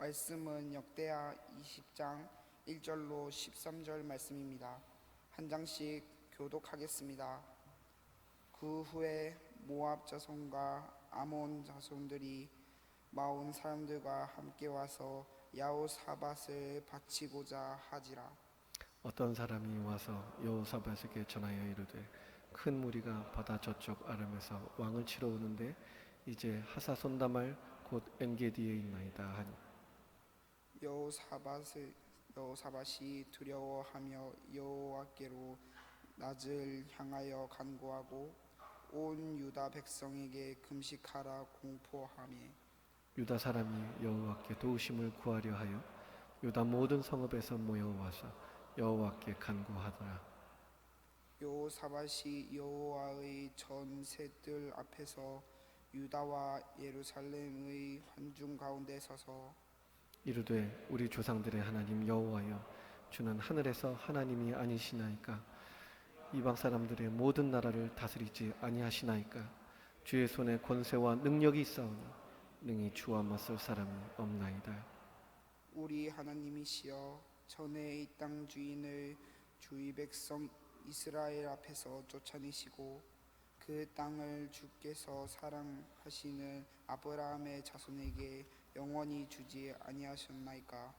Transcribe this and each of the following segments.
말씀은 역대하 20장 1절로 13절 말씀입니다. 한 장씩 교독하겠습니다. 그 후에 모압 자손과 아몬 자손들이 마온 사람들과 함께 와서 여호사밧을 바치고자 하지라. 어떤 사람이 와서 여호사밧에게 전하여 이르되 큰 무리가 바다 저쪽 아람에서 왕을 치러 오는데 이제 하사손다말 곧 엔게디에 있나이다 하니 여호사밧이 두려워하며 여호와께로 낯을 향하여 간구하고 온 유다 백성에게 금식하라 공포하며 유다 사람이 여호와께 도우심을 구하려 하여 유다 모든 성읍에서 모여와서 여호와께 간구하더라. 여호사밧이 여호와의 전세들 앞에서 유다와 예루살렘의 환중 가운데 서서 이르되 우리 조상들의 하나님 여호와여 주는 하늘에서 하나님이 아니시나이까 이방 사람들의 모든 나라를 다스리지 아니하시나이까 주의 손에 권세와 능력이 있사오니 능히 주와 맞설 사람이 없나이다. 우리 하나님이시여 전에 이 땅 주인을 주의 백성 이스라엘 앞에서 쫓아내시고 그 땅을 주께서 사랑하시는 아브라함의 자손에게 영원히 주지 아니하셨나이까.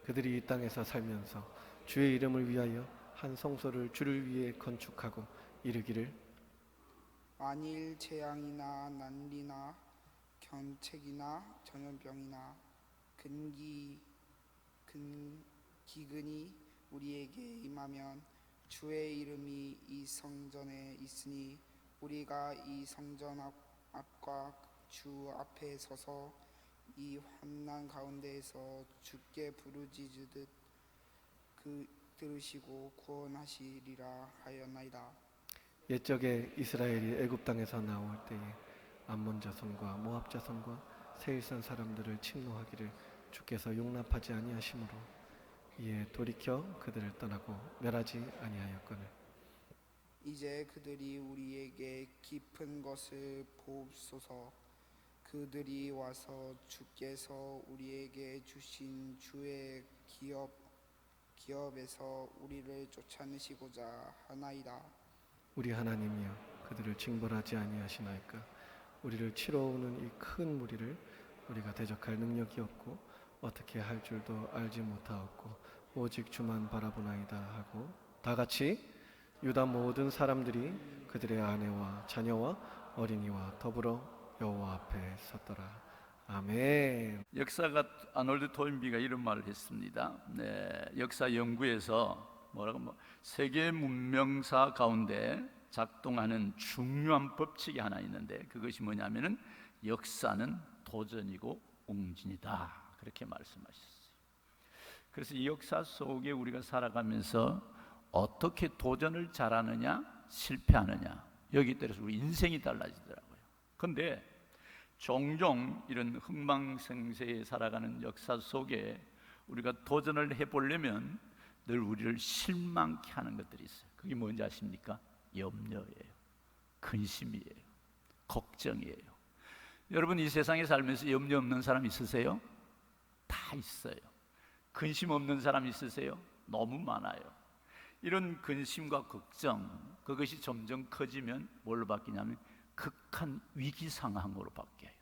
그들이 이 땅에서 살면서 주의 이름을 위하여 한 성소를 주를 위해 건축하고 이르기를 만일 재앙이나 난리나 견책이나 전염병이나 기근이 우리에게 임하면 주의 이름이 이 성전에 있으니 우리가 이 성전 앞과 주 앞에 서서 이 환난 가운데에서 주께 부르짖으듯 들으시고 구원하시리라 하였나이다. 옛적에 이스라엘이 애굽 땅에서 나올 때에 암몬 자손과 모압 자손과 세일산 사람들을 침노하기를 주께서 용납하지 아니하심으로 이에 돌이켜 그들을 떠나고 멸하지 아니하였거늘 이제 그들이 우리에게 깊은 것을 보옵소서. 그들이 와서 주께서 우리에게 주신 주의 기업에서 우리를 쫓아내시고자 하나이다. 우리 하나님이여 그들을 징벌하지 아니하시나이까 우리를 치러 오는 이 큰 무리를 우리가 대적할 능력이 없고 어떻게 할 줄도 알지 못하옵고 오직 주만 바라보나이다 하고 다 같이 유다 모든 사람들이 그들의 아내와 자녀와 어린이와 더불어 여호와 앞에 섰더라. 아멘. 역사가 아놀드 토인비가 이런 말을 했습니다. 역사 연구에서 세계 문명사 가운데 작동하는 중요한 법칙이 하나 있는데 그것이 뭐냐면은 역사는 도전이고 옹진이다. 그렇게 말씀하셨어요. 그래서 이 역사 속에 우리가 살아가면서 어떻게 도전을 잘하느냐, 실패하느냐 여기 따라서 우리 인생이 달라지더라고요. 그런데 종종 이런 흥망생쇠에 살아가는 역사 속에 우리가 도전을 해보려면 늘 우리를 실망케 하는 것들이 있어요. 그게 뭔지 아십니까? 염려예요, 근심이에요, 걱정이에요. 여러분 이 세상에 살면서 염려 없는 사람 있으세요? 다 있어요. 근심 없는 사람 있으세요? 너무 많아요. 이런 근심과 걱정 그것이 점점 커지면 뭘로 바뀌냐면 극한 위기 상황으로 바뀌어요.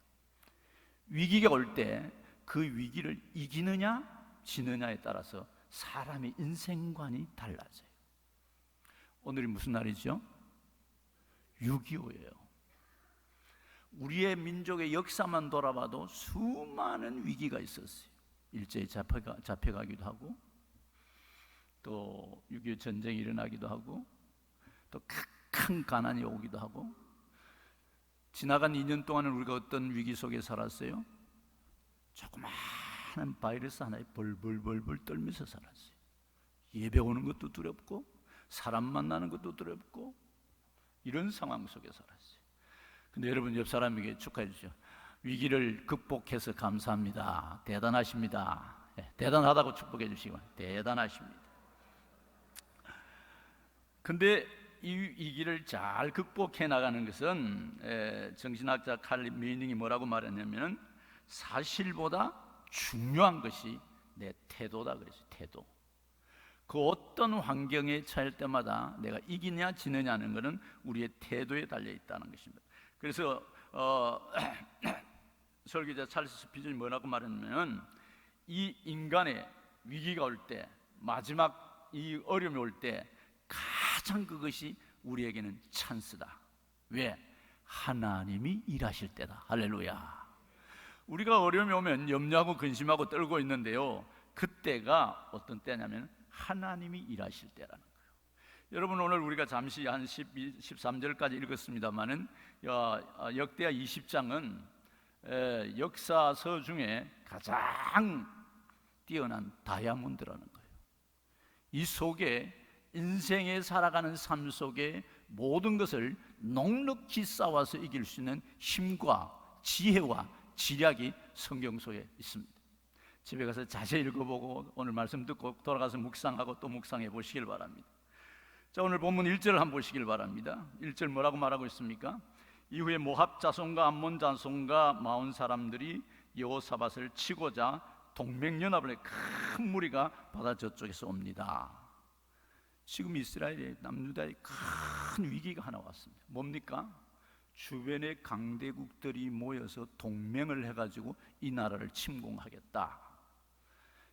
위기가 올 때 그 위기를 이기느냐 지느냐에 따라서 사람의 인생관이 달라져요. 오늘이 무슨 날이죠? 6.25예요. 우리의 민족의 역사만 돌아봐도 수많은 위기가 있었어요. 일제히 잡혀가기도 하고 또 6.25 전쟁이 일어나기도 하고 또 큰 가난이 오기도 하고 지나간 2년 동안은 우리가 어떤 위기 속에 살았어요? 조그마한 바이러스 하나에 벌벌벌벌 떨면서 살았어요. 예배 오는 것도 두렵고 사람 만나는 것도 두렵고 이런 상황 속에 살았어요. 근데 여러분 옆 사람에게 축하해 주시죠. 위기를 극복해서 감사합니다. 대단하십니다. 대단하다고 축복해 주시고 대단하십니다. 근데 이 위기를 잘 극복해 나가는 것은 정신학자 칼 미닝이 뭐라고 말했냐면 사실보다 중요한 것이 내 태도다 그랬어요. 태도. 그 어떤 환경에 처할 때마다 내가 이기냐 지느냐는 것은 우리의 태도에 달려 있다는 것입니다. 그래서 설교자 찰스 스피즐이 뭐라고 말했냐면, 이 인간의 위기가 올 때, 마지막 이 어려움이 올 때 가장 그것이 우리에게는 찬스다. 왜? 하나님이 일하실 때다. 할렐루야. 우리가 어려움이 오면 염려하고 근심하고 떨고 있는데요, 그때가 어떤 때냐면 하나님이 일하실 때라는 거예요. 여러분, 오늘 우리가 잠시 한 13절까지 읽었습니다마는 역대하 20장은 역사서 중에 가장 뛰어난 다이아몬드라는 거예요. 이 속에 인생에 살아가는 삶 속에 모든 것을 넉넉히 쌓아서 이길 수 있는 힘과 지혜와 지략이 성경 속에 있습니다. 집에 가서 자세히 읽어보고 오늘 말씀 듣고 돌아가서 묵상하고 또 묵상해 보시길 바랍니다. 자, 오늘 본문 1절을 한번 보시길 바랍니다. 1절 뭐라고 말하고 있습니까? 이후에 모압 자손과 암몬 자손과 마온 사람들이 여호사밧을 치고자 동맹연합을 해 큰 무리가 바다 저쪽에서 옵니다. 지금 이스라엘의 남유다의 큰 위기가 하나 왔습니다. 뭡니까? 주변의 강대국들이 모여서 동맹을 해가지고 이 나라를 침공하겠다.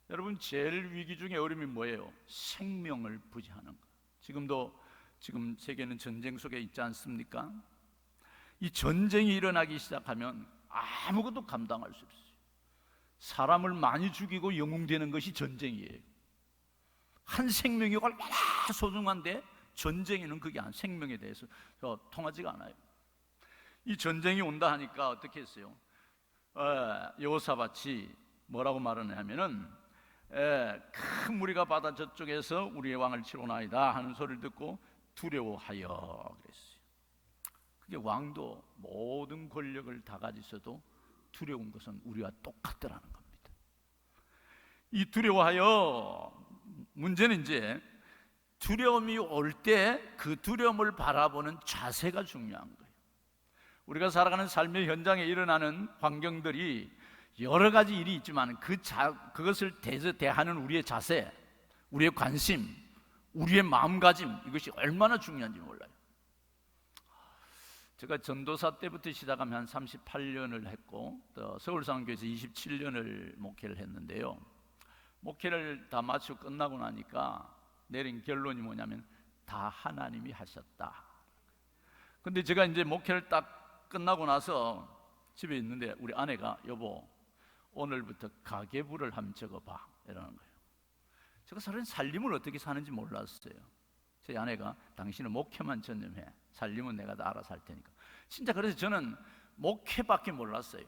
여러분, 제일 위기 중에 어려움이 뭐예요? 생명을 부지하는 것. 지금 세계는 전쟁 속에 있지 않습니까? 이 전쟁이 일어나기 시작하면 아무것도 감당할 수 없어요. 사람을 많이 죽이고 영웅되는 것이 전쟁이에요. 한 생명이 얼마나 소중한데 전쟁에는 그게 생명에 대해서 통하지가 않아요. 이 전쟁이 온다 하니까 어떻게 했어요? 여호사밧이 뭐라고 말하냐면은 큰 무리가 바다 저쪽에서 우리의 왕을 치러 오나이다 하는 소리를 듣고 두려워하여 그랬어요. 그게 왕도 모든 권력을 다 가지셔도 두려운 것은 우리와 똑같더라는 겁니다. 이 두려워하여, 문제는 이제 두려움이 올 때 그 두려움을 바라보는 자세가 중요한 거예요. 우리가 살아가는 삶의 현장에 일어나는 환경들이 여러 가지 일이 있지만 그것을 대하는 우리의 자세, 우리의 관심, 우리의 마음가짐, 이것이 얼마나 중요한지 몰라요. 제가 전도사 때부터 시작하면 한 38년을 했고, 또 서울상교에서 27년을 목회를 했는데요, 목회를 다 마치고 끝나고 나니까 내린 결론이 뭐냐면 다 하나님이 하셨다. 근데 제가 이제 목회를 딱 끝나고 나서 집에 있는데 우리 아내가, 여보, 오늘부터 가계부를 한번 적어봐, 이러는 거예요. 제가 사실 살림을 어떻게 사는지 몰랐어요. 제 아내가, 당신은 목회만 전념해, 살림은 내가 다 알아서 할 테니까. 진짜 그래서 저는 목회밖에 몰랐어요.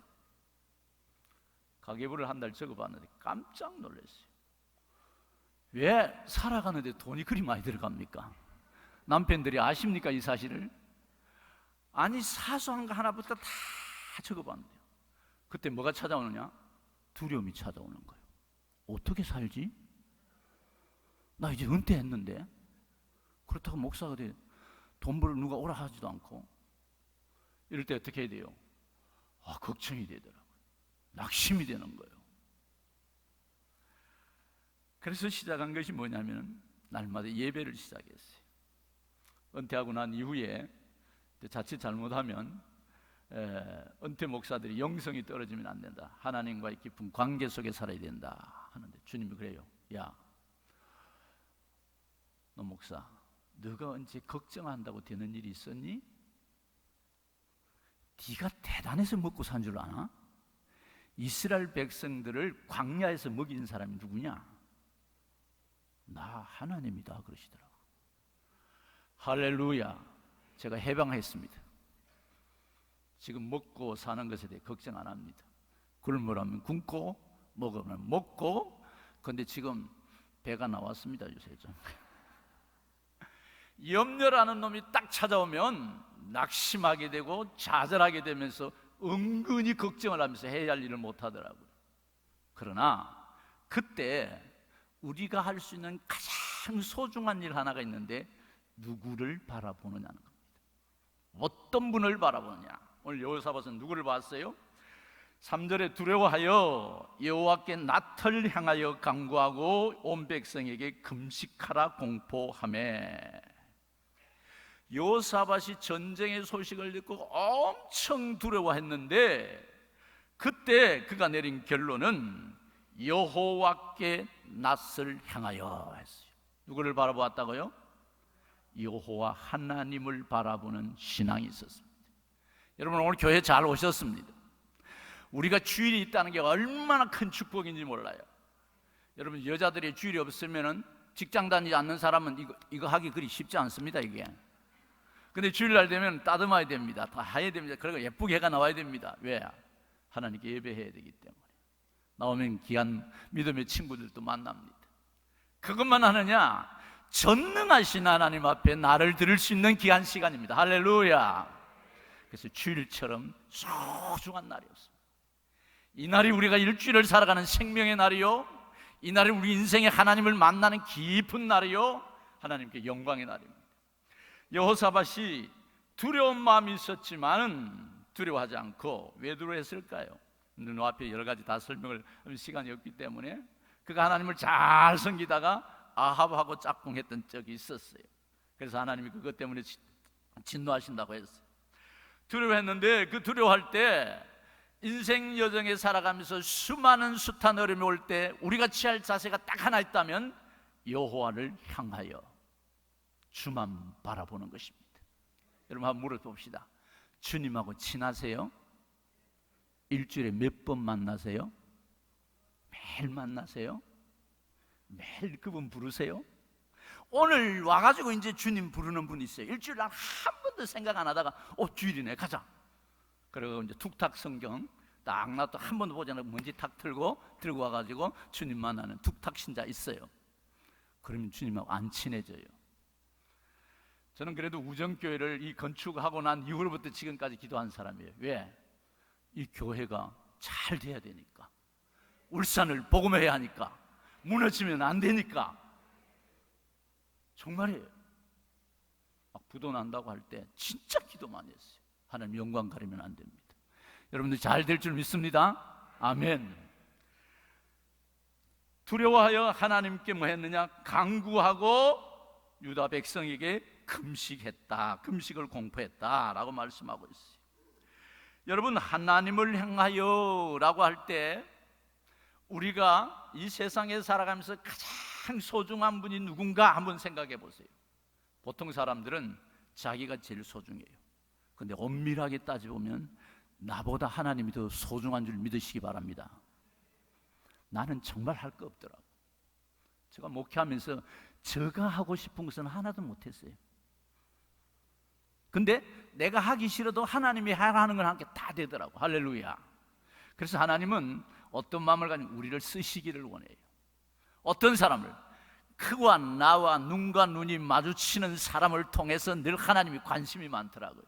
가계부를 한 달 적어봤는데 깜짝 놀랐어요. 왜 살아가는데 돈이 그리 많이 들어갑니까? 남편들이 아십니까, 이 사실을? 아니, 사소한 거 하나부터 다 적어봤는데요, 그때 뭐가 찾아오느냐? 두려움이 찾아오는 거예요. 어떻게 살지? 나 이제 은퇴했는데, 그렇다고 목사가 돼 돈 벌어 누가 오라 하지도 않고. 이럴 때 어떻게 해야 돼요? 걱정이 되더라고요. 낙심이 되는 거예요. 그래서 시작한 것이 뭐냐면 날마다 예배를 시작했어요. 은퇴하고 난 이후에 자칫 잘못하면 은퇴 목사들이 영성이 떨어지면 안 된다, 하나님과의 깊은 관계 속에 살아야 된다 하는데, 주님이 그래요. 야, 너 목사, 너가 언제 걱정한다고 되는 일이 있었니? 네가 대단해서 먹고 산 줄 아나? 이스라엘 백성들을 광야에서 먹인 사람이 누구냐? 나 하나님이다 그러시더라고. 할렐루야. 제가 해방했습니다. 지금 먹고 사는 것에 대해 걱정 안 합니다. 굶으라면 굶고 먹으면 먹고. 근데 지금 배가 나왔습니다, 요새 좀. 염려라는 놈이 딱 찾아오면 낙심하게 되고 좌절하게 되면서 은근히 걱정을 하면서 해야 할 일을 못 하더라고요. 그러나 그때 우리가 할 수 있는 가장 소중한 일 하나가 있는데, 누구를 바라보느냐는 겁니다. 어떤 분을 바라보느냐. 오늘 여호사밧은 누구를 봤어요? 3절에 두려워하여 여호와께 낯을 향하여 간구하고 온 백성에게 금식하라 공포하매. 여호사밧이 전쟁의 소식을 듣고 엄청 두려워했는데 그때 그가 내린 결론은 여호와께 낯을 향하여 했어요. 누구를 바라보았다고요? 여호와 하나님을 바라보는 신앙이 있었습니다. 여러분, 오늘 교회 잘 오셨습니다. 우리가 주일이 있다는 게 얼마나 큰 축복인지 몰라요. 여러분, 여자들이 주일이 없으면 직장 다니지 않는 사람은 이거 하기 그리 쉽지 않습니다. 이게. 근데 주일날 되면 따듬어야 됩니다. 다 해야 됩니다. 그리고 예쁘게 해가 나와야 됩니다. 왜? 하나님께 예배해야 되기 때문에. 나오면 귀한 믿음의 친구들도 만납니다. 그것만 하느냐? 전능하신 하나님 앞에 나를 들을 수 있는 귀한 시간입니다. 할렐루야. 그래서 주일처럼 소중한 날이었습니다. 이 날이 우리가 일주일을 살아가는 생명의 날이요, 이 날이 우리 인생에 하나님을 만나는 깊은 날이요, 하나님께 영광의 날입니다. 여호사밧이 두려운 마음이 있었지만 두려워하지 않고, 왜 두려워했을까요? 눈앞에 여러 가지 다 설명을 하면 시간이 없기 때문에 그가 하나님을 잘 섬기다가 아합하고 짝꿍했던 적이 있었어요. 그래서 하나님이 그것 때문에 진노하신다고 했어요. 두려워했는데 그 두려워할 때 인생 여정에 살아가면서 수많은 숱한 어려움이 올 때 우리가 취할 자세가 딱 하나 있다면 여호와를 향하여 주만 바라보는 것입니다. 여러분, 한번 물어봅시다. 주님하고 친하세요? 일주일에 몇 번 만나세요? 매일 만나세요? 매일 그분 부르세요? 오늘 와가지고 이제 주님 부르는 분이 있어요. 일주일에 한 번도 생각 안 하다가 주일이네 가자. 그리고 이제 툭탁 성경 딱 놔도 한 번도 보지 않고 먼지 탁 들고 와가지고 주님 만나는 툭탁 신자 있어요. 그러면 주님하고 안 친해져요. 저는 그래도 우정교회를 이 건축하고 난 이후로부터 지금까지 기도한 사람이에요. 왜? 이 교회가 잘 돼야 되니까, 울산을 복음해야 하니까, 무너지면 안 되니까. 정말이에요. 막 부도 난다고 할 때 진짜 기도 많이 했어요. 하나님 영광 가리면 안 됩니다. 여러분들 잘 될 줄 믿습니다. 아멘. 두려워하여 하나님께 뭐 했느냐? 간구하고 유다 백성에게 금식했다, 금식을 공포했다라고 말씀하고 있어요. 여러분, 하나님을 향하여 라고 할 때 우리가 이 세상에 살아가면서 가장 소중한 분이 누군가 한번 생각해 보세요. 보통 사람들은 자기가 제일 소중해요. 근데 엄밀하게 따져보면 나보다 하나님이 더 소중한 줄 믿으시기 바랍니다. 나는 정말 할 거 없더라고. 제가 목회하면서 제가 하고 싶은 것은 하나도 못했어요. 근데 내가 하기 싫어도 하나님이 하라는 건 함께 다 되더라고. 할렐루야. 그래서 하나님은 어떤 마음을 가지고 우리를 쓰시기를 원해요. 어떤 사람을, 그와 나와 눈과 눈이 마주치는 사람을 통해서 늘 하나님이 관심이 많더라고요.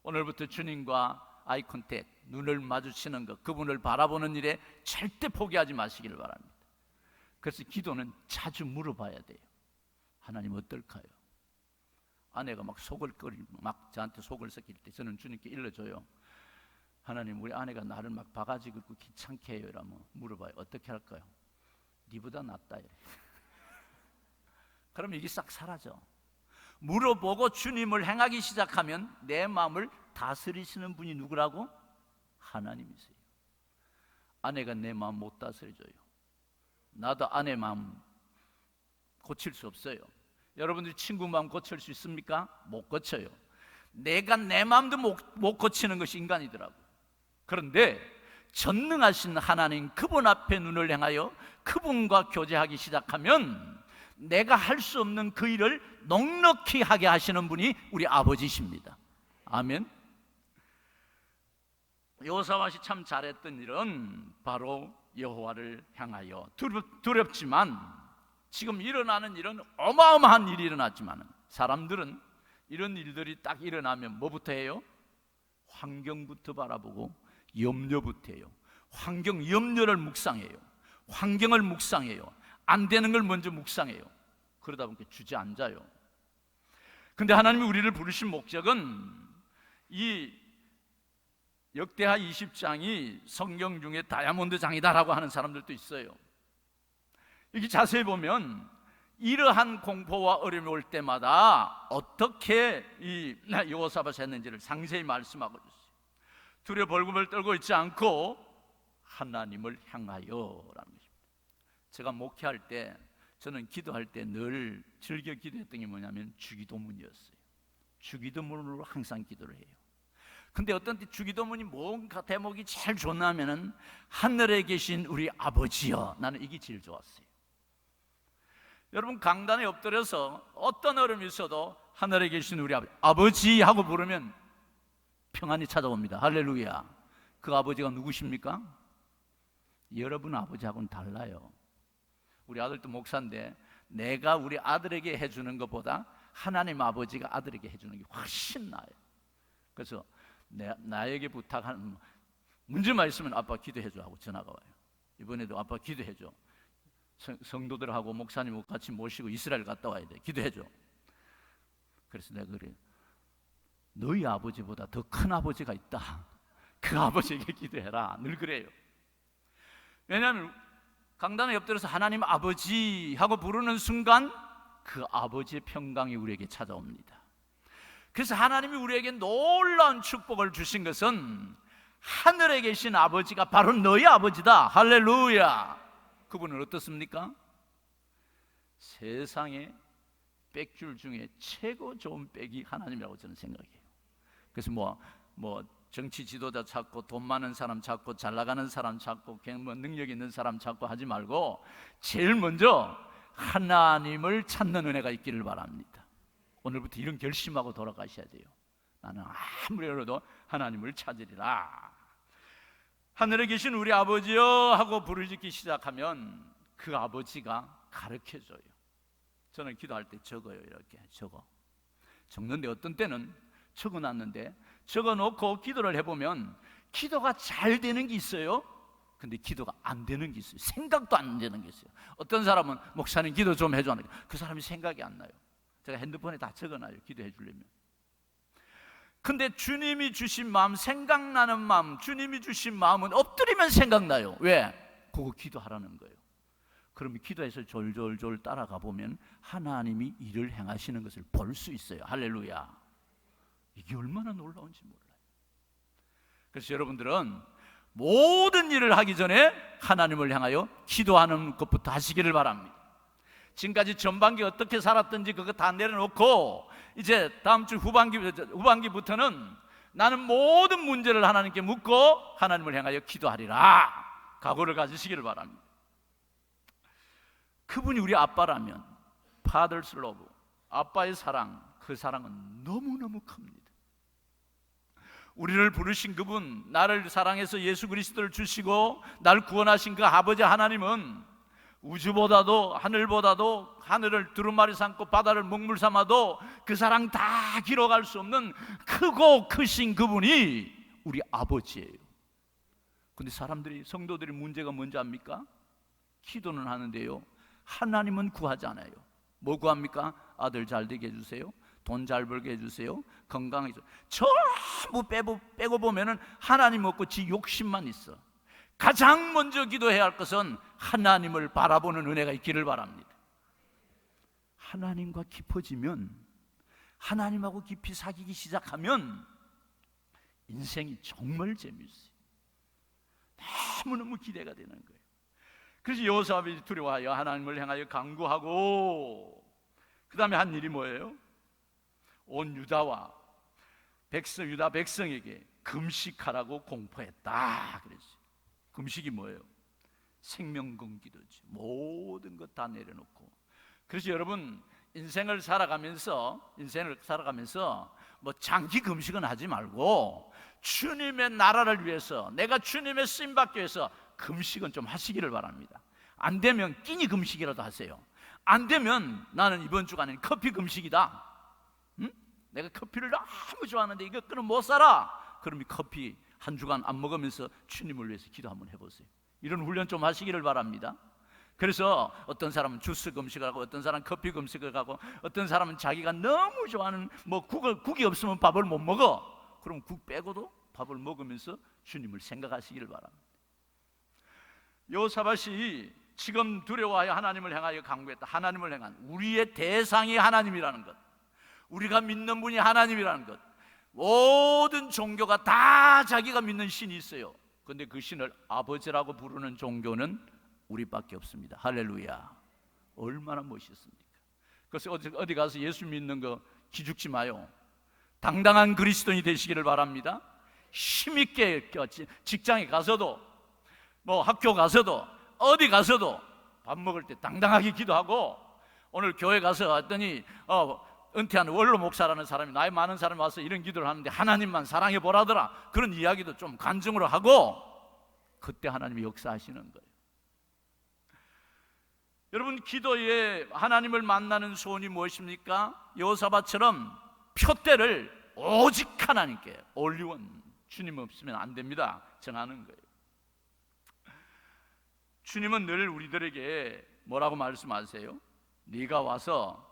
오늘부터 주님과 아이 컨택, 눈을 마주치는 것, 그분을 바라보는 일에 절대 포기하지 마시기를 바랍니다. 그래서 기도는 자주 물어봐야 돼요. 하나님 어떨까요? 아내가 막 속을 막 저한테 속을 썩일 때 저는 주님께 일러줘요. 하나님, 우리 아내가 나를 막 바가지 긁고 귀찮게 해요. 이러면 물어봐요. 어떻게 할까요? 니보다 낫다 이래. 그럼 이게 싹 사라져. 물어보고 주님을 행하기 시작하면 내 마음을 다스리시는 분이 누구라고? 하나님이세요. 아내가 내 마음 못 다스려줘요. 나도 아내 마음 고칠 수 없어요. 여러분들이 친구 마음 고칠 수 있습니까? 못 고쳐요. 내가 내 마음도 못 고치는 것이 인간이더라고. 그런데 전능하신 하나님, 그분 앞에 눈을 향하여 그분과 교제하기 시작하면 내가 할 수 없는 그 일을 넉넉히 하게 하시는 분이 우리 아버지십니다. 아멘. 여호사밧이 참 잘했던 일은 바로 여호와를 향하여, 두렵지만 지금 일어나는 일은 어마어마한 일이 일어났지만 사람들은 이런 일들이 딱 일어나면 뭐부터 해요? 환경부터 바라보고 염려부터 해요. 환경 염려를 묵상해요. 환경을 묵상해요. 안 되는 걸 먼저 묵상해요. 그러다 보니까 주저앉아요. 근데 하나님이 우리를 부르신 목적은 이 역대하 20장이 성경 중에 다이아몬드 장이다라고 하는 사람들도 있어요. 이렇게 자세히 보면 이러한 공포와 어려움이 올 때마다 어떻게 이 여호사밧이 했는지를 상세히 말씀하고 있어요. 두려워 벌금을 떨고 있지 않고 하나님을 향하여라는 것입니다. 제가 목회할 때, 저는 기도할 때 늘 즐겨 기도했던 게 뭐냐면 주기도문이었어요. 주기도문으로 항상 기도를 해요. 근데 어떤 때 주기도문이 뭔가 대목이 제일 좋냐면은 하늘에 계신 우리 아버지여, 나는 이게 제일 좋았어요. 여러분, 강단에 엎드려서 어떤 어려움이 있어도 하늘에 계신 우리 아버지 하고 부르면 평안이 찾아옵니다. 할렐루야. 그 아버지가 누구십니까? 여러분 아버지하고는 달라요. 우리 아들도 목사인데 내가 우리 아들에게 해주는 것보다 하나님 아버지가 아들에게 해주는 게 훨씬 나아요. 그래서 나에게 부탁하는 문제만 있으면 아빠 기도해줘 하고 전화가 와요. 이번에도 아빠 기도해줘. 성도들하고 목사님 같이 모시고 이스라엘 갔다 와야 돼. 기도해줘. 그래서 내가 그래, 너희 아버지보다 더 큰 아버지가 있다. 그 아버지에게 기도해라. 늘 그래요. 왜냐하면 강단에 엎드려서 하나님 아버지 하고 부르는 순간 그 아버지의 평강이 우리에게 찾아옵니다. 그래서 하나님이 우리에게 놀라운 축복을 주신 것은 하늘에 계신 아버지가 바로 너희 아버지다. 할렐루야. 그분은 어떻습니까? 세상에 빽줄 중에 최고 좋은 빽이 하나님이라고 저는 생각해요. 그래서 뭐 정치 지도자 찾고 돈 많은 사람 찾고 잘 나가는 사람 찾고 뭐 능력 있는 사람 찾고 하지 말고 제일 먼저 하나님을 찾는 은혜가 있기를 바랍니다. 오늘부터 이런 결심하고 돌아가셔야 돼요. 나는 아무리 어려도 하나님을 찾으리라. 하늘에 계신 우리 아버지여 하고 부르짖기 시작하면 그 아버지가 가르쳐줘요. 저는 기도할 때 적어요. 이렇게 적는데 어떤 때는 적어놨는데 적어놓고 기도를 해보면 기도가 잘 되는 게 있어요. 근데 기도가 안 되는 게 있어요. 생각도 안 되는 게 있어요. 어떤 사람은 목사님 기도 좀 해줘 하는데 그 사람이 생각이 안 나요. 제가 핸드폰에 다 적어놔요. 기도해 주려면. 근데 주님이 주신 마음, 생각나는 마음, 주님이 주신 마음은 엎드리면 생각나요. 왜? 그거 기도하라는 거예요. 그러면 기도해서 졸졸졸 따라가 보면 하나님이 일을 행하시는 것을 볼 수 있어요. 할렐루야. 이게 얼마나 놀라운지 몰라요. 그래서 여러분들은 모든 일을 하기 전에 하나님을 향하여 기도하는 것부터 하시기를 바랍니다. 지금까지 전반기 어떻게 살았든지 그거 다 내려놓고 이제 다음 주 후반기부터는 나는 모든 문제를 하나님께 묻고 하나님을 향하여 기도하리라 각오를 가지시기를 바랍니다. 그분이 우리 아빠라면 Father's love, 아빠의 사랑, 그 사랑은 너무너무 큽니다. 우리를 부르신 그분, 나를 사랑해서 예수 그리스도를 주시고 날 구원하신 그 아버지 하나님은 우주보다도 하늘보다도 하늘을 두루마리 삼고 바다를 먹물 삼아도 그 사랑 다 길어갈 수 없는 크고 크신 그분이 우리 아버지예요. 근데 사람들이, 성도들이 문제가 뭔지 압니까? 기도는 하는데요, 하나님은 구하지 않아요. 뭐 구합니까? 아들 잘 되게 해주세요, 돈 잘 벌게 해주세요, 건강해서. 전부 빼고 보면은 하나님 없고 지 욕심만 있어. 가장 먼저 기도해야 할 것은 하나님을 바라보는 은혜가 있기를 바랍니다. 하나님과 깊어지면, 하나님하고 깊이 사귀기 시작하면 인생이 정말 재미있어요. 너무너무 기대가 되는 거예요. 그래서 여호사밧이 두려워하여 하나님을 향하여 간구하고, 그 다음에 한 일이 뭐예요? 온 유다 백성에게 금식하라고 공포했다 그랬어요. 금식이 뭐예요? 생명건기도지. 모든 것 다 내려놓고. 그래서 여러분, 인생을 살아가면서 뭐 장기 금식은 하지 말고 주님의 나라를 위해서, 내가 주님의 쓰임 받기 위해서 금식은 좀 하시기를 바랍니다. 안 되면 끼니 금식이라도 하세요. 안 되면 나는 이번 주간은 커피 금식이다. 내가 커피를 너무 좋아하는데 이거 끊으면 못 살아. 그러면 커피 한 주간 안 먹으면서 주님을 위해서 기도 한번 해보세요. 이런 훈련 좀 하시기를 바랍니다. 그래서 어떤 사람은 주스 금식을 하고, 어떤 사람은 커피 금식을 하고, 어떤 사람은 자기가 너무 좋아하는 뭐 국이 없으면 밥을 못 먹어. 그럼 국 빼고도 밥을 먹으면서 주님을 생각하시기를 바랍니다. 여호사밧이 지금 두려워하여 하나님을 향하여 간구했다. 하나님을 향한 우리의 대상이 하나님이라는 것, 우리가 믿는 분이 하나님이라는 것. 모든 종교가 다 자기가 믿는 신이 있어요. 그런데 그 신을 아버지라고 부르는 종교는 우리밖에 없습니다. 할렐루야. 얼마나 멋있습니까? 그래서 어디 가서 예수 믿는 거 기죽지 마요. 당당한 그리스도인이 되시기를 바랍니다. 힘있게 직장에 가서도 뭐 학교 가서도 어디 가서도 밥 먹을 때 당당하게 기도하고, 오늘 교회 가서 왔더니 은퇴한 원로 목사라는 사람이, 나이 많은 사람이 와서 이런 기도를 하는데 하나님만 사랑해 보라더라, 그런 이야기도 좀 간증으로 하고, 그때 하나님이 역사하시는 거예요. 여러분, 기도에 하나님을 만나는 소원이 무엇입니까? 여호사밧처럼 표대를 오직 하나님께, 올리원, 주님 없으면 안 됩니다, 정하는 거예요. 주님은 늘 우리들에게 뭐라고 말씀하세요? 네가 와서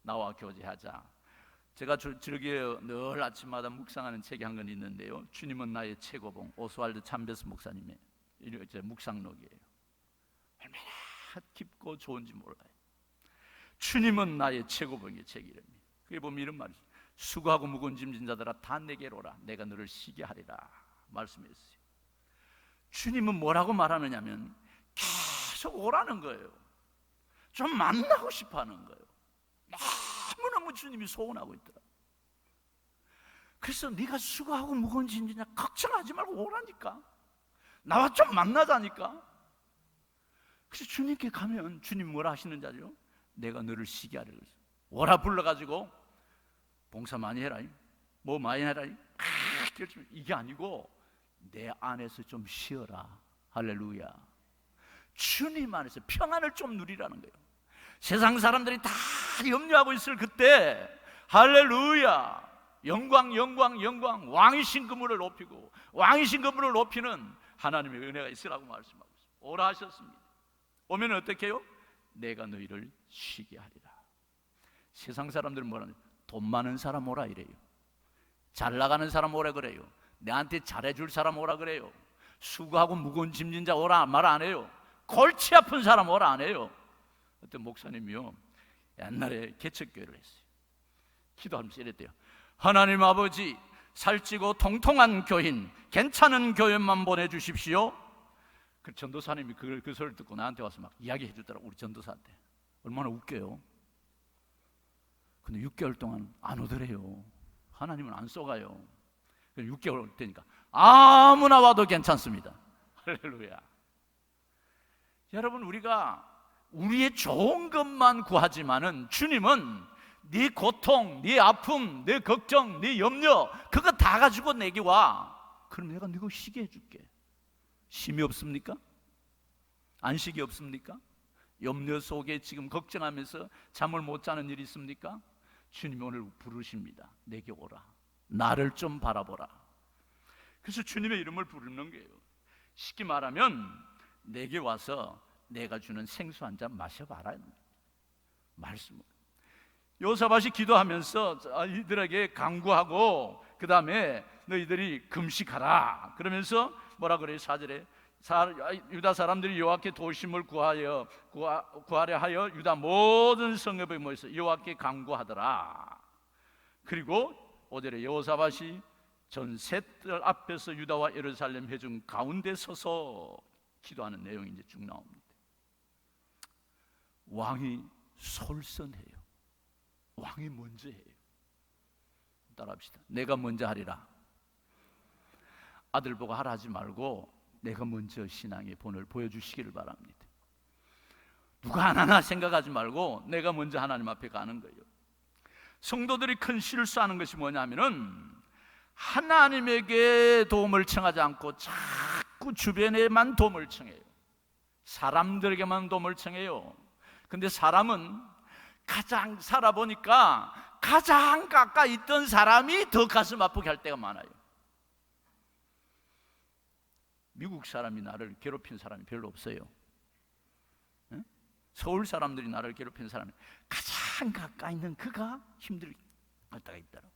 나와 교제하자. 제가 저기에 늘 아침마다 묵상하는 책이 한 권 있는데요, 주님은 나의 최고봉, 오스왈드 참베스 목사님의 묵상록이에요. 얼마나 깊고 좋은지 몰라요. 주님은 나의 최고봉의 책 이름이. 그게 보면 이런 말이죠. 수고하고 무거운 짐진 자들아 다 내게로 오라, 내가 너를 쉬게 하리라 말씀했어요. 주님은 뭐라고 말하느냐면 계속 오라는 거예요. 좀 만나고 싶어 하는 거예요. 너무너무 주님이 소원하고 있더라. 그래서 네가 수고하고 무거운 짐지냐 걱정하지 말고 오라니까, 나와 좀 만나자니까. 그래서 주님께 가면 주님 뭐라 하시는지 알죠? 내가 너를 쉬게 하리라. 오라 불러가지고 봉사 많이 해라, 뭐 많이 해라, 이게 아니고 내 안에서 좀 쉬어라. 할렐루야. 주님 안에서 평안을 좀 누리라는 거예요. 세상 사람들이 다 염려하고 있을 그때, 할렐루야, 영광 영광 영광, 왕이신 그분을 높이고 왕이신 그분을 높이는 하나님의 은혜가 있으라고 말씀하고 있습니다. 오라 하셨습니다. 오면 어떻게 해요? 내가 너희를 쉬게 하리라. 세상 사람들은 뭐라냐, 돈 많은 사람 오라 이래요. 잘 나가는 사람 오라 그래요. 내한테 잘해줄 사람 오라 그래요. 수고하고 무거운 짐진 자 오라 말 안 해요. 골치 아픈 사람 오라 안 해요. 어떤 목사님이요, 옛날에 개척교회를 했어요. 기도하면서 이랬대요. 하나님 아버지, 살찌고 통통한 교인, 괜찮은 교인만 보내주십시오. 그 전도사님이 그 소리를 듣고 나한테 와서 막 이야기해 주더라고, 우리 전도사한테. 얼마나 웃겨요. 근데 6개월 동안 안 오더래요. 하나님은 안 쏘가요. 6개월 되니까 아무나 와도 괜찮습니다. 할렐루야. 여러분, 우리가 우리의 좋은 것만 구하지만은 주님은 네 고통, 네 아픔, 네 걱정, 네 염려 그거 다 가지고 내게 와. 그럼 내가 너가 쉬게 해줄게. 쉼이 없습니까? 안식이 없습니까? 염려 속에 지금 걱정하면서 잠을 못 자는 일이 있습니까? 주님이 오늘 부르십니다. 내게 오라. 나를 좀 바라보라. 그래서 주님의 이름을 부르는 거예요. 쉽게 말하면 내게 와서 내가 주는 생수 한 잔 마셔봐라. 말씀을. 여호사밧이 기도하면서 이들에게 강구하고, 그 다음에 너희들이 금식하라 그러면서 뭐라 그래요? 4절에 유다 사람들이 여호와께 도우심을 구하려 하여 유다 모든 성읍에 모여서 여호와께 간구하더라. 그리고 5절에 여호사밧이 전 셋들 앞에서 유다와 예루살렘 회중 가운데 서서 기도하는 내용이 이제 쭉 나옵니다. 왕이 솔선해요. 왕이 먼저 해요. 따라합시다. 내가 먼저 하리라. 아들 보고 하라 하지 말고 내가 먼저 신앙의 본을 보여주시기를 바랍니다. 누가 안 하나 생각하지 말고 내가 먼저 하나님 앞에 가는 거예요. 성도들이 큰 실수하는 것이 뭐냐면은 하나님에게 도움을 청하지 않고 자꾸 주변에만 도움을 청해요. 사람들에게만 도움을 청해요. 근데 사람은 가장 살아보니까 가장 가까이 있던 사람이 더 가슴 아프게 할 때가 많아요. 미국 사람이 나를 괴롭힌 사람이 별로 없어요. 서울 사람들이 나를 괴롭힌 사람이 가장 가까이 있는 그가 힘들 때가 있더라고요.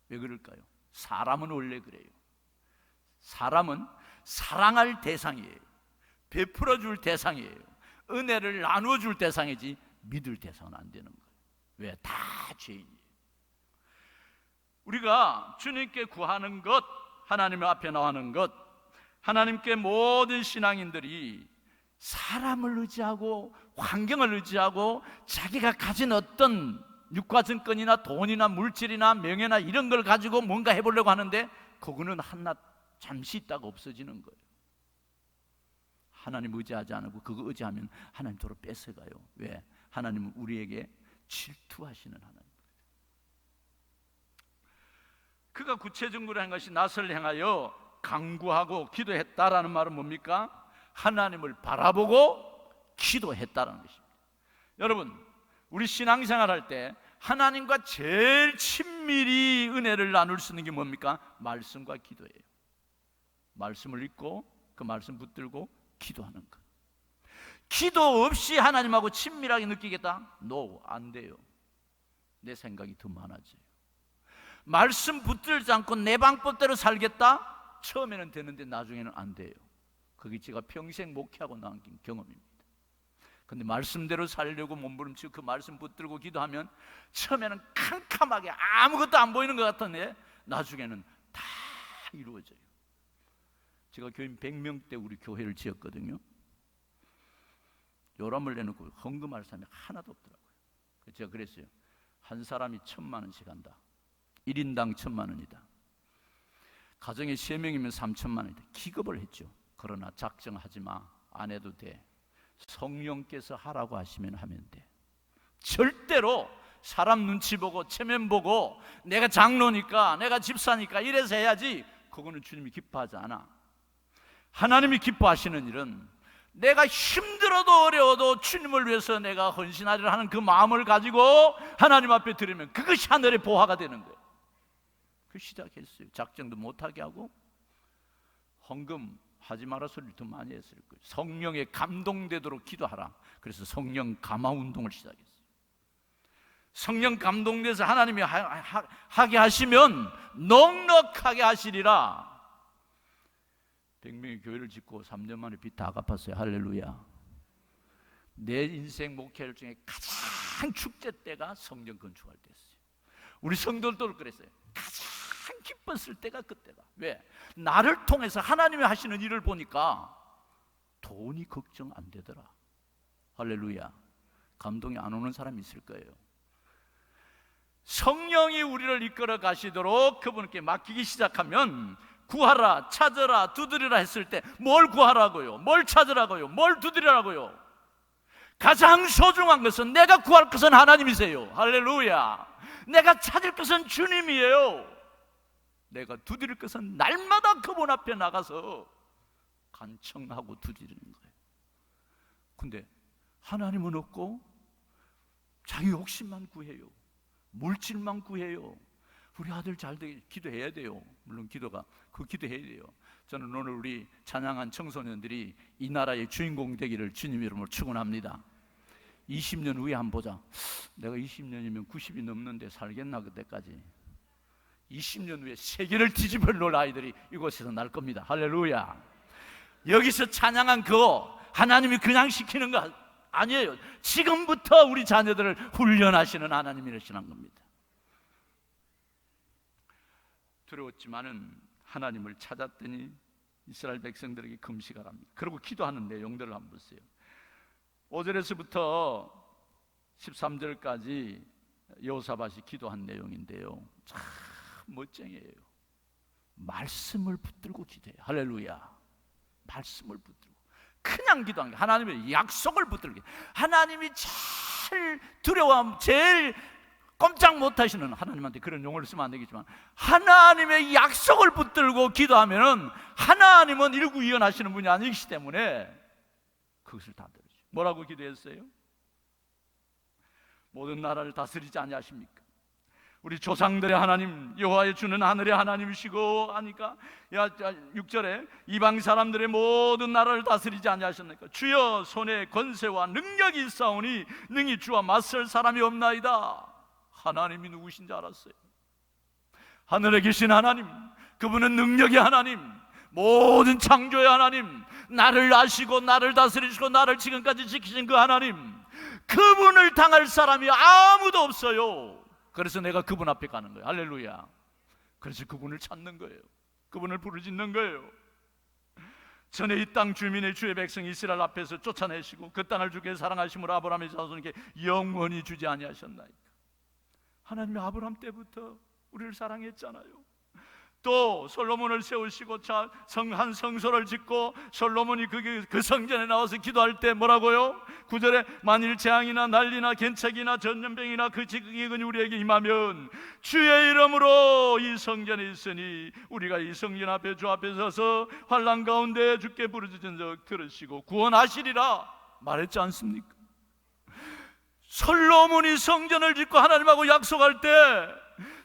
왜 그럴까요? 사람은 원래 그래요. 사람은 사랑할 대상이에요. 베풀어 줄 대상이에요. 은혜를 나누어 줄 대상이지 믿을 대상은 안 되는 거예요. 왜? 다 죄인이에요. 우리가 주님께 구하는 것, 하나님 앞에 나가는 것, 하나님께 모든 신앙인들이 사람을 의지하고 환경을 의지하고 자기가 가진 어떤 육과증권이나 돈이나 물질이나 명예나 이런 걸 가지고 뭔가 해보려고 하는데 그거는 한낱 잠시 있다가 없어지는 거예요. 하나님 의지하지 않고 그거 의지하면 하나님 도로 뺏어가요. 왜? 하나님은 우리에게 질투하시는 하나님. 그가 구체적으로 한 것이 낯을 향하여 간구하고 기도했다라는 말은 뭡니까? 하나님을 바라보고 기도했다라는 것입니다. 여러분, 우리 신앙생활 할 때 하나님과 제일 친밀히 은혜를 나눌 수 있는 게 뭡니까? 말씀과 기도예요. 말씀을 읽고 그 말씀 붙들고 기도하는 것. 기도 없이 하나님하고 친밀하게 느끼겠다? No, 안 돼요. 내 생각이 더 많아져요. 말씀 붙들지 않고 내 방법대로 살겠다? 처음에는 되는데 나중에는 안 돼요. 그게 제가 평생 목회하고 남긴 경험입니다. 근데 말씀대로 살려고 몸부림치고 그 말씀 붙들고 기도하면 처음에는 캄캄하게 아무것도 안 보이는 것 같은데 나중에는 다 이루어져요. 제가 교인 100명대 우리 교회를 지었거든요. 요람을 내놓고 헌금할 사람이 하나도 없더라고요. 그래서 제가 그랬어요. 한 사람이 1,000,000원씩 한다. 1인당 1,000,000원이다. 가정에 3명이면 3,000,000원이다. 기겁을 했죠. 그러나 작정하지 마. 안 해도 돼. 성령께서 하라고 하시면 하면 돼. 절대로 사람 눈치 보고 체면 보고 내가 장로니까 내가 집사니까 이래서 해야지, 그거는 주님이 기뻐하지 않아. 하나님이 기뻐하시는 일은 내가 힘들어도 어려워도 주님을 위해서 내가 헌신하리라 하는 그 마음을 가지고 하나님 앞에 드리면 그것이 하늘의 보화가 되는 거예요. 그 시작했어요. 작정도 못하게 하고 헌금 하지 마라 소리를 더 많이 했을 거예요. 성령에 감동되도록 기도하라. 그래서 성령 감화 운동을 시작했어요. 성령 감동돼서 하나님이 하게 하시면 넉넉하게 하시리라. 100명의 교회를 짓고 3년 만에 빚 다 갚았어요. 할렐루야. 내 인생 목회를 중에 가장 축제 때가 성령 건축할 때였어요. 우리 성도들도 그랬어요. 가장 기뻤을 때가 그때다. 왜? 나를 통해서 하나님이 하시는 일을 보니까 돈이 걱정 안 되더라. 할렐루야. 감동이 안 오는 사람이 있을 거예요. 성령이 우리를 이끌어 가시도록 그분께 맡기기 시작하면 구하라, 찾으라, 두드리라 했을 때 뭘 구하라고요? 뭘 찾으라고요? 뭘 두드리라고요? 가장 소중한 것은 내가 구할 것은 하나님이세요. 할렐루야. 내가 찾을 것은 주님이에요. 내가 두드릴 것은 날마다 그분 앞에 나가서 간청하고 두드리는 거예요. 근데 하나님은 없고 자기 욕심만 구해요. 물질만 구해요. 우리 아들 잘 되게 기도해야 돼요. 물론 기도가 그 기도해야 돼요. 저는 오늘 우리 찬양한 청소년들이 이 나라의 주인공 되기를 주님 이름으로 축원합니다. 20년 후에 한번 보자. 내가 20년이면 90이 넘는데 살겠나 그때까지. 20년 후에 세계를 뒤집어 놓을 아이들이 이곳에서 날 겁니다. 할렐루야. 여기서 찬양한 그거 하나님이 그냥 시키는 거 아니에요. 지금부터 우리 자녀들을 훈련하시는 하나님이라시는 겁니다. 두려웠지만은 하나님을 찾았더니 이스라엘 백성들에게 금식하랍니다. 그리고 기도하는 내용들을 한번 보세요. 5절에서부터 13절까지 여호사밧이 기도한 내용인데요, 참 멋쟁이에요. 말씀을 붙들고 기도해요. 할렐루야. 말씀을 붙들고 그냥 기도한 게 하나님의 약속을 붙들고, 하나님이 제일 두려워하면 제일 꼼짝 못하시는, 하나님한테 그런 용어를 쓰면 안 되겠지만 하나님의 약속을 붙들고 기도하면은 하나님은 일구이연하시는 분이 아니기 때문에 그것을 다 들으시죠. 뭐라고 기도했어요? 모든 나라를 다스리지 아니하십니까? 우리 조상들의 하나님 여호와의 주는 하늘의 하나님이시고 하니까 6절에 이방 사람들의 모든 나라를 다스리지 아니하셨나이까? 주여 손에 권세와 능력이 있사오니 능히 주와 맞설 사람이 없나이다. 하나님이 누구신지 알았어요. 하늘에 계신 하나님, 그분은 능력의 하나님, 모든 창조의 하나님, 나를 아시고 나를 다스리시고 나를 지금까지 지키신 그 하나님, 그분을 당할 사람이 아무도 없어요. 그래서 내가 그분 앞에 가는 거예요. 할렐루야. 그래서 그분을 찾는 거예요. 그분을 부르짖는 거예요. 전에 이 땅 주민의 주의 백성 이스라엘 앞에서 쫓아내시고 그 땅을 주께 사랑하심으로 아브라함의 자손에게 영원히 주지 아니하셨나이까. 하나님이 아브라함 때부터 우리를 사랑했잖아요. 또 솔로몬을 세우시고 한 성소를 짓고 솔로몬이 그 성전에 나와서 기도할 때 뭐라고요? 9절에 만일 재앙이나 난리나 gen책이나 전염병이나 그 지극이 우리에게 임하면 주의 이름으로 이 성전에 있으니 우리가 이 성전 앞에 주 앞에 서서 환난 가운데 주께 부르짖은 적 들으시고 구원하시리라 말했지 않습니까? 솔로몬이 성전을 짓고 하나님하고 약속할 때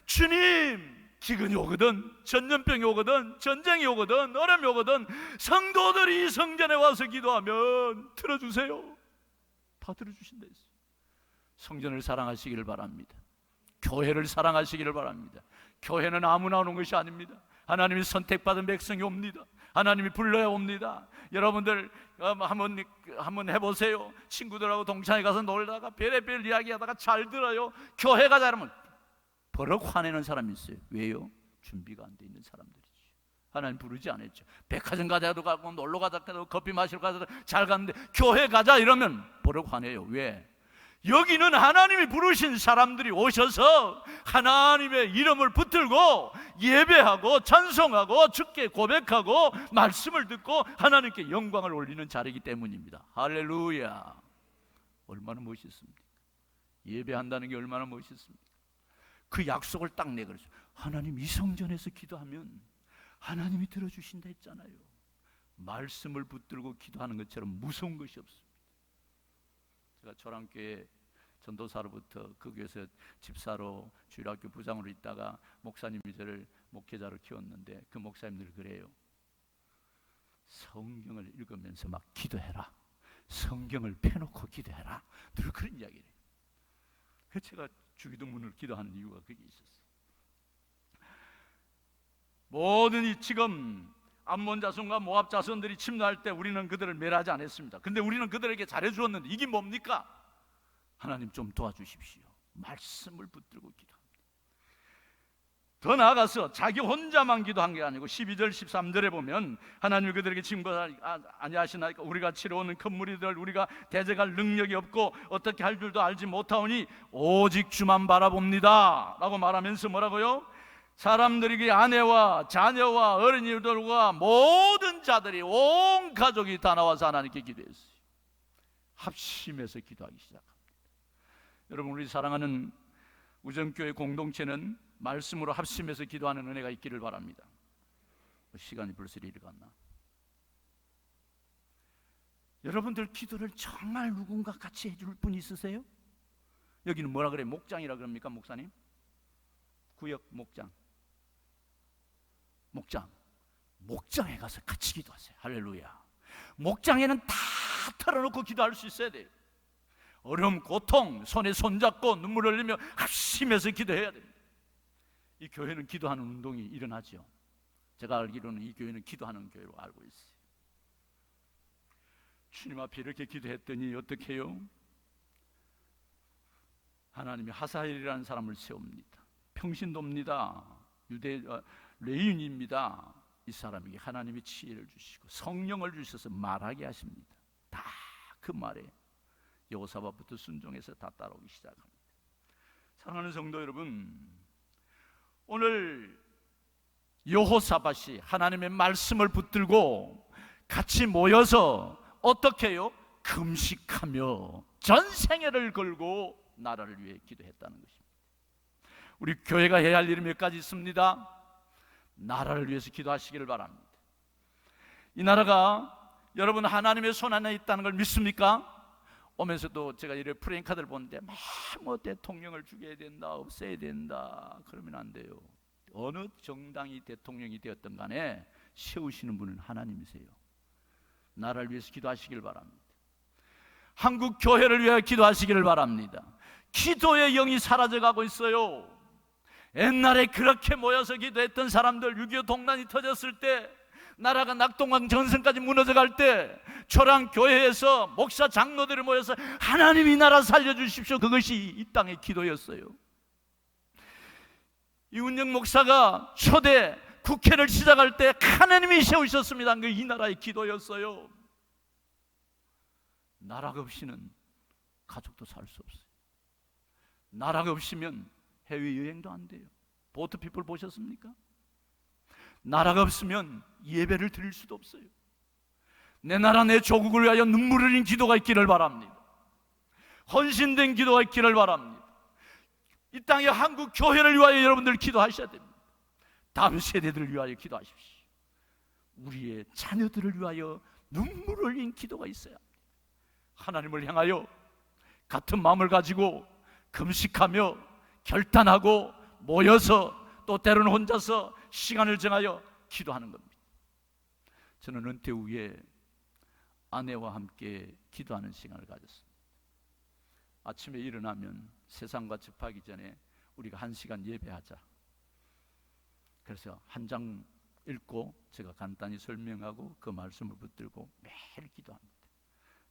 주님, 기근이 오거든, 전염병이 오거든, 전쟁이 오거든, 어려움이 오거든 성도들이 이 성전에 와서 기도하면 들어주세요. 다 들어주신다 했어요. 성전을 사랑하시기를 바랍니다. 교회를 사랑하시기를 바랍니다. 교회는 아무나 오는 것이 아닙니다. 하나님이 선택받은 백성이 옵니다. 하나님이 불러야 옵니다. 여러분들 한번 해보세요. 친구들하고 동창회 가서 놀다가 별의별 이야기하다가 잘 들어요. 교회 가자 하면 버럭 화내는 사람이 있어요. 왜요? 준비가 안 돼 있는 사람들이죠. 하나님 부르지 않았죠. 백화점 가자도 가고 놀러 가자도 커피 마시러 가자도 잘 갔는데 교회 가자 이러면 버럭 화내요. 왜? 여기는 하나님이 부르신 사람들이 오셔서 하나님의 이름을 붙들고 예배하고 찬송하고 주께 고백하고 말씀을 듣고 하나님께 영광을 올리는 자리이기 때문입니다. 할렐루야. 얼마나 멋있습니까? 예배한다는 게 얼마나 멋있습니까? 그 약속을 딱 내걸었어요. 하나님 이 성전에서 기도하면 하나님이 들어주신다 했잖아요. 말씀을 붙들고 기도하는 것처럼 무서운 것이 없습니다. 제가 초랑교회 전도사로부터 그 교회에서 집사로 주일학교 부장으로 있다가 목사님이 저를 목회자로 키웠는데 그 목사님들 그래요. 성경을 읽으면서 막 기도해라. 성경을 펴놓고 기도해라. 늘 그런 이야기를 해요. 그래서 제가 주기도문을 기도하는 이유가 그게 있었어요. 모든 이 지금 암몬 자손과 모압 자손들이 침노할 때 우리는 그들을 멸하지 않았습니다. 근데 우리는 그들에게 잘해주었는데 이게 뭡니까? 하나님 좀 도와주십시오. 말씀을 붙들고 기도합니다. 더 나아가서 자기 혼자만 기도한 게 아니고 12절 13절에 보면 하나님이 그들에게 징벌하지 아니하시나이까. 우리가 치러오는 큰 무리들 우리가 대적할 능력이 없고 어떻게 할 줄도 알지 못하오니 오직 주만 바라봅니다 라고 말하면서 뭐라고요? 사람들에게 아내와 자녀와 어린이들과 모든 자들이 온 가족이 다 나와서 하나님께 기도했어요. 합심해서 기도하기 시작합니다. 여러분, 우리 사랑하는 우정교회 공동체는 말씀으로 합심해서 기도하는 은혜가 있기를 바랍니다. 시간이 벌써 이리 갔나? 여러분들 기도를 정말 누군가 같이 해줄 분 있으세요? 여기는 뭐라 그래? 목장이라 그럽니까, 목사님? 구역 목장. 목장에 가서 같이 기도하세요. 할렐루야. 목장에는 다 털어놓고 기도할 수 있어야 돼요. 어려움, 고통, 손에 손잡고 눈물 흘리며 합심해서 기도해야 됩니다. 이 교회는 기도하는 운동이 일어나죠. 제가 알기로는 이 교회는 기도하는 교회로 알고 있어요. 주님 앞에 이렇게 기도했더니 어떻게 해요? 하나님이 하사엘이라는 사람을 세웁니다. 평신도입니다. 레인입니다. 이 사람에게 하나님이 지혜를 주시고 성령을 주셔서 말하게 하십니다. 다 그 말에 여호사밧부터 순종해서 다 따라오기 시작합니다. 사랑하는 성도 여러분, 오늘 여호사밧이 하나님의 말씀을 붙들고 같이 모여서 어떻게 해요? 금식하며 전생애를 걸고 나라를 위해 기도했다는 것입니다. 우리 교회가 해야 할 일이 몇 가지 있습니다. 나라를 위해서 기도하시기를 바랍니다. 이 나라가 여러분 하나님의 손 안에 있다는 걸 믿습니까? 오면서도 제가 이래 프랭카드를 보는데 뭐 대통령을 죽여야 된다, 없애야 된다 그러면 안 돼요. 어느 정당이 대통령이 되었든 간에 세우시는 분은 하나님이세요. 나라를 위해서 기도하시기를 바랍니다. 한국 교회를 위해 기도하시기를 바랍니다. 기도의 영이 사라져가고 있어요. 옛날에 그렇게 모여서 기도했던 사람들, 6.25 동란이 터졌을 때, 나라가 낙동강 전선까지 무너져 갈 때 초랑 교회에서 목사 장로들이 모여서 하나님 이 나라 살려주십시오, 그것이 이 땅의 기도였어요. 이운영 목사가 초대 국회를 시작할 때 하나님이 세우셨습니다. 그 이 나라의 기도였어요. 나라가 없이는 가족도 살 수 없어요. 나라가 없으면 해외여행도 안 돼요. 보트피플 보셨습니까? 나라가 없으면 예배를 드릴 수도 없어요. 내 나라 내 조국을 위하여 눈물 흘린 기도가 있기를 바랍니다. 헌신된 기도가 있기를 바랍니다. 이 땅의 한국 교회를 위하여 여러분들 기도하셔야 됩니다. 다음 세대들을 위하여 기도하십시오. 우리의 자녀들을 위하여 눈물 흘린 기도가 있어야 합니다. 하나님을 향하여 같은 마음을 가지고 금식하며 결단하고 모여서 또 때로는 혼자서 시간을 정하여 기도하는 겁니다. 저는 은퇴 후에 아내와 함께 기도하는 시간을 가졌습니다. 아침에 일어나면 세상과 접하기 전에 우리가 1시간 예배하자. 그래서 한 장 읽고 제가 간단히 설명하고 그 말씀을 붙들고 매일 기도합니다.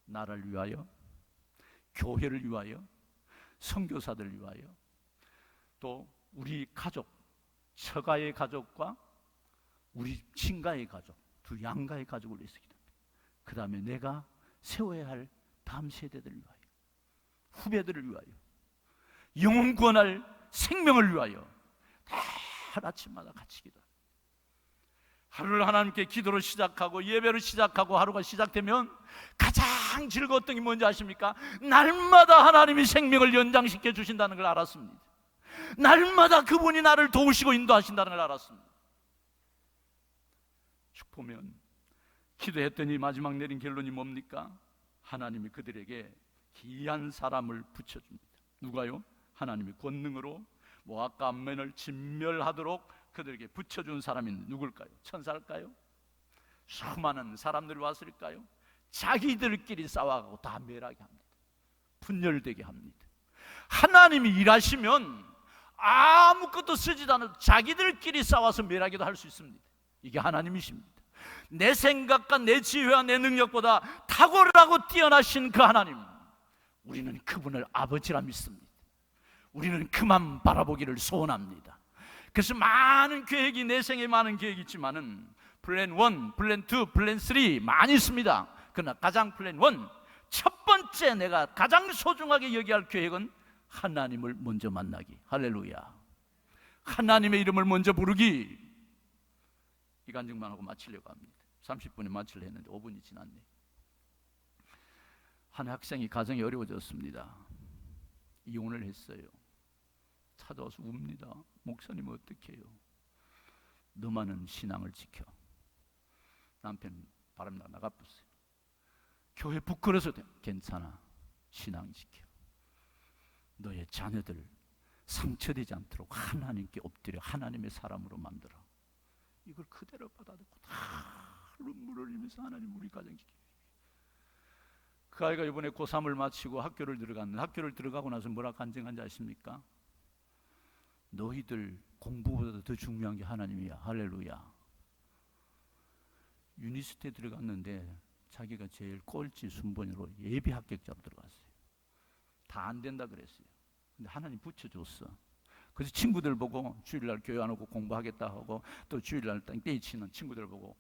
나라를 위하여, 교회를 위하여, 선교사들을 위하여, 또 우리 가족, 처가의 가족과 우리 친가의 가족, 두 양가의 가족을 위해서 기도합니다. 그 다음에 내가 세워야 할 다음 세대들을 위하여, 후배들을 위하여, 영혼 구원할 생명을 위하여 늘 아침마다 같이 기도합니다. 하루를 하나님께 기도로 시작하고 예배로 시작하고 하루가 시작되면 가장 즐거웠던 게 뭔지 아십니까? 날마다 하나님이 생명을 연장시켜 주신다는 걸 알았습니다. 날마다 그분이 나를 도우시고 인도하신다는 걸 알았습니다. 쭉 보면 기도했더니 마지막 내린 결론이 뭡니까? 하나님이 그들에게 귀한 사람을 붙여줍니다. 누가요? 하나님이 권능으로 모압과 암몬을 진멸하도록 그들에게 붙여준 사람이 누굴까요? 천사일까요? 수많은 사람들이 왔을까요? 자기들끼리 싸워가고 다 멸하게 합니다. 분열되게 합니다. 하나님이 일하시면 아무것도 쓰지도 않아도 자기들끼리 싸워서 멸하기도 할 수 있습니다. 이게 하나님이십니다. 내 생각과 내 지혜와 내 능력보다 탁월하고 뛰어나신 그 하나님, 우리는 그분을 아버지라 믿습니다. 우리는 그만 바라보기를 소원합니다. 그래서 많은 계획이, 내 생에 많은 계획이 있지만은 플랜 1, 플랜 2, 플랜 3 많이 있습니다. 그러나 가장 플랜 1, 첫 번째 내가 가장 소중하게 여겨야 할 계획은 하나님을 먼저 만나기. 할렐루야. 하나님의 이름을 먼저 부르기. 이 간증만 하고 마치려고 합니다. 30분에 마치려 했는데 5분이 지났네. 한 학생이 가정이 어려워졌습니다. 이혼을 했어요. 찾아와서 웁니다. 목사님 어떻게 해요? 너만은 신앙을 지켜. 남편 바람 나가봤어요. 교회 부끄러워서 괜찮아. 신앙 지켜. 너의 자녀들 상처되지 않도록 하나님께 엎드려 하나님의 사람으로 만들어. 이걸 그대로 받아듣고 다 눈물을 흘리면서 하나님 우리 가정 지켜. 그 아이가 이번에 고3을 마치고 학교를 들어갔는데, 학교를 들어가고 나서 뭐라 간증한지 아십니까? 너희들 공부보다 더 중요한 게 하나님이야. 할렐루야. 유니스트에 들어갔는데 자기가 제일 꼴찌 순번으로 예비 합격자로 들어갔어요. 다 안 된다 그랬어요. 근데 하나님 붙여줬어. 그래서 친구들 보고 주일날 교회 안 오고 공부하겠다 하고, 또 주일날 땡땡이 치는 친구들 보고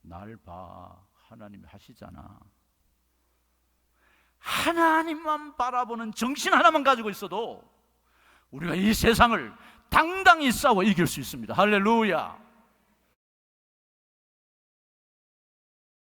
날 봐, 하나님이 하시잖아. 하나님만 바라보는 정신 하나만 가지고 있어도 우리가 이 세상을 당당히 싸워 이길 수 있습니다. 할렐루야.